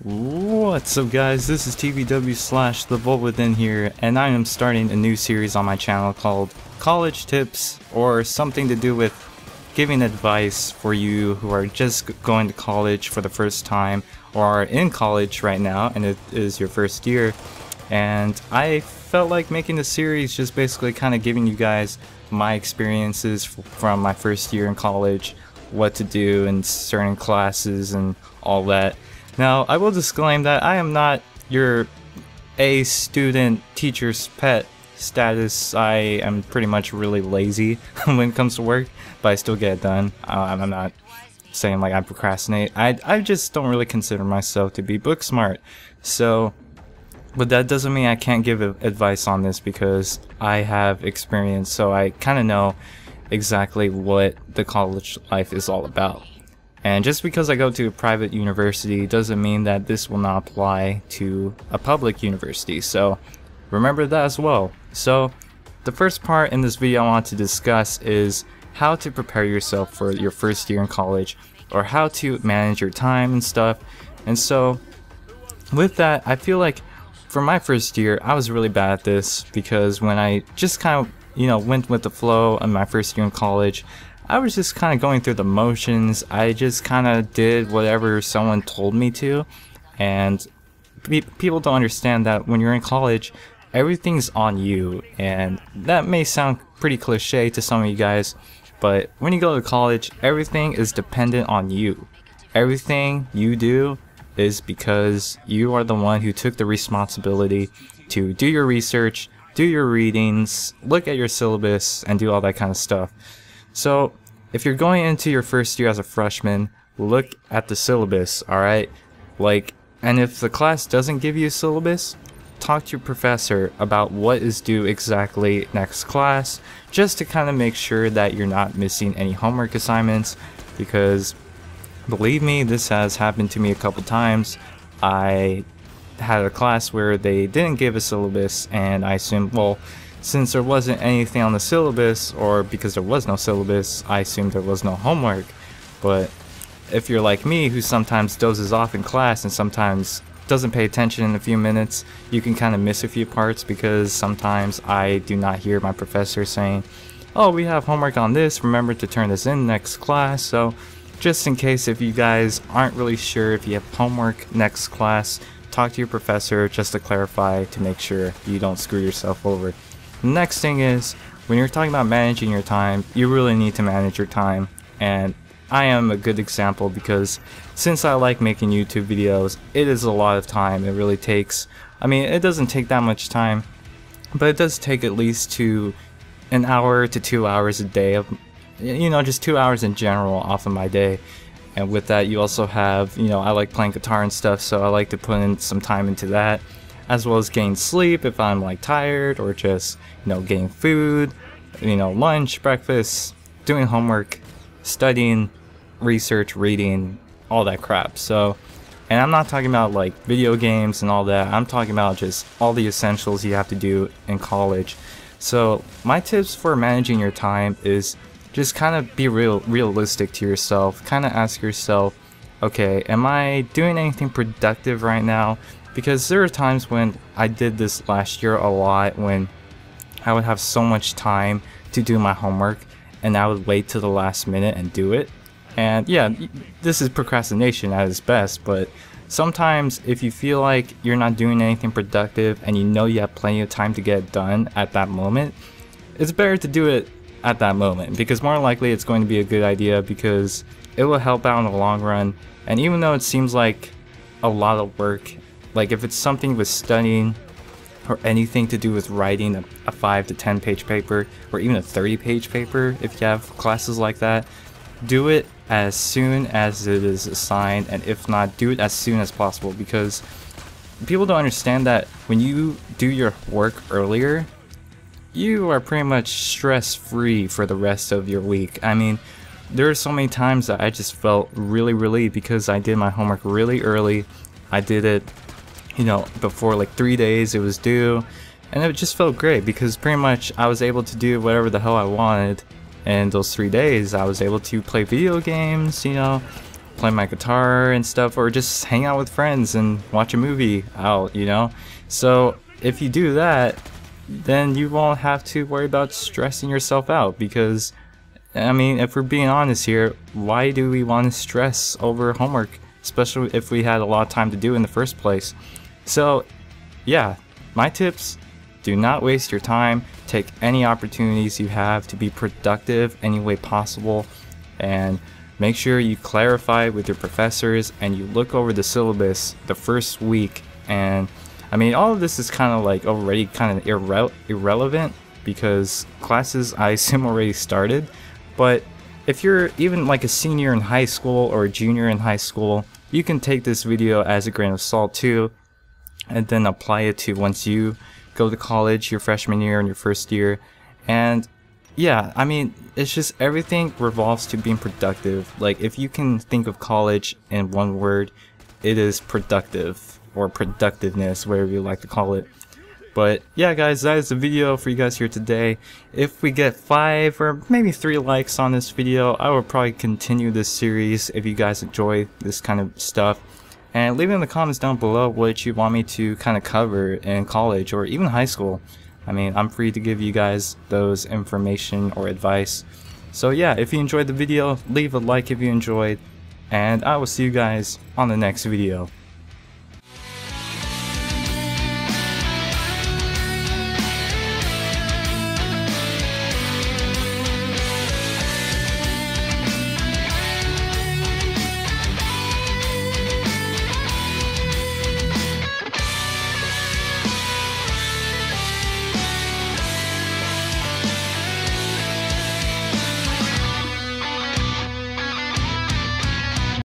What's up guys, this is TVW slash TheVoltWithin here, and I am starting a new series on my channel called College Tips, or something to do with giving advice for you who are just going to college for the first time, or are in college right now and it is your first year. And I felt like making the series just basically kind of giving you guys my experiences from my first year in college, what to do in certain classes and all that. Now, I will disclaim that I am not your A student teacher's pet status. I am pretty much really lazy when it comes to work, but I still get it done. I'm not saying like I procrastinate. I just don't really consider myself to be book smart. So, but that doesn't mean I can't give advice on this because I have experience, so I kind of know exactly what the college life is all about. And just because I go to a private university doesn't mean that this will not apply to a public university, so remember that as well. So the first part in this video I want to discuss is how to prepare yourself for your first year in college, or how to manage your time and stuff. And so with that, I feel like for my first year I was really bad at this, because when I just kind of went with the flow in my first year in college, I was just kind of going through the motions. I just kind of did whatever someone told me to, and people don't understand that when you're in college, everything's on you. And that may sound pretty cliche to some of you guys, but when you go to college, everything is dependent on you. Everything you do is because you are the one who took the responsibility to do your research, do your readings, look at your syllabus, and do all that kind of stuff. So if you're going into your first year as a freshman, look at the syllabus, alright? And if the class doesn't give you a syllabus, talk to your professor about what is due exactly next class, just to kind of make sure that you're not missing any homework assignments, because believe me, this has happened to me a couple times. I had a class where they didn't give a syllabus, and I assumed, well, since there wasn't anything on the syllabus, or because there was no syllabus, I assumed there was no homework. But if you're like me, who sometimes dozes off in class and sometimes doesn't pay attention in a few minutes, you can kind of miss a few parts, because sometimes I do not hear my professor saying, oh, we have homework on this, remember to turn this in next class. So just in case, if you guys aren't really sure if you have homework next class, talk to your professor just to clarify, to make sure you don't screw yourself over. The next thing is, when you're talking about managing your time, you really need to manage your time. And I am a good example, because since I like making YouTube videos, it is a lot of time. It really takes, I mean, it doesn't take that much time, but it does take at least an hour to 2 hours a day of, just 2 hours in general off of my day. And with that, you also have, I like playing guitar and stuff, so I like to put in some time into that, as well as getting sleep if I'm like tired, or just, getting food, lunch, breakfast, doing homework, studying, research, reading, all that crap. So, and I'm not talking about like video games and all that, I'm talking about just all the essentials you have to do in college. So my tips for managing your time is just kind of be realistic to yourself. Kind of ask yourself, okay, am I doing anything productive right now? Because there are times when I did this last year a lot, when I would have so much time to do my homework and I would wait till the last minute and do it. And yeah, this is procrastination at its best, but sometimes if you feel like you're not doing anything productive and you have plenty of time to get it done at that moment, it's better to do it at that moment, because more likely it's going to be a good idea, because it will help out in the long run. And even though it seems like a lot of work, like if it's something with studying or anything to do with writing a 5 to 10 page paper, or even a 30-page paper if you have classes like that, do it as soon as it is assigned, and if not, do it as soon as possible, because people don't understand that when you do your work earlier, you are pretty much stress-free for the rest of your week. I mean, there are so many times that I just felt really relieved because I did my homework really early. I did it before like 3 days it was due, and it just felt great, because pretty much I was able to do whatever the hell I wanted. And those 3 days I was able to play video games, play my guitar and stuff, or just hang out with friends and watch a movie out, you know? So if you do that, then you won't have to worry about stressing yourself out, because I mean, if we're being honest here, why do we want to stress over homework, especially if we had a lot of time to do it in the first place? So yeah, my tips: do not waste your time. Take any opportunities you have to be productive any way possible, and make sure you clarify with your professors and you look over the syllabus the first week. And I mean, all of this is kind of like already kind of irrelevant because classes, I assume, already started. But if you're even like a senior in high school or a junior in high school, you can take this video as a grain of salt too, and then apply it to once you go to college, your freshman year and your first year. And yeah, I mean, it's just everything revolves to being productive. Like, if you can think of college in one word, it is productive, or productiveness, whatever you like to call it. But yeah, guys, that is the video for you guys here today. If we get 5 or maybe 3 likes on this video, I will probably continue this series if you guys enjoy this kind of stuff. And leave it in the comments down below what you want me to kind of cover in college or even high school. I mean, I'm free to give you guys those information or advice. So yeah, if you enjoyed the video, leave a like if you enjoyed, and I will see you guys on the next video.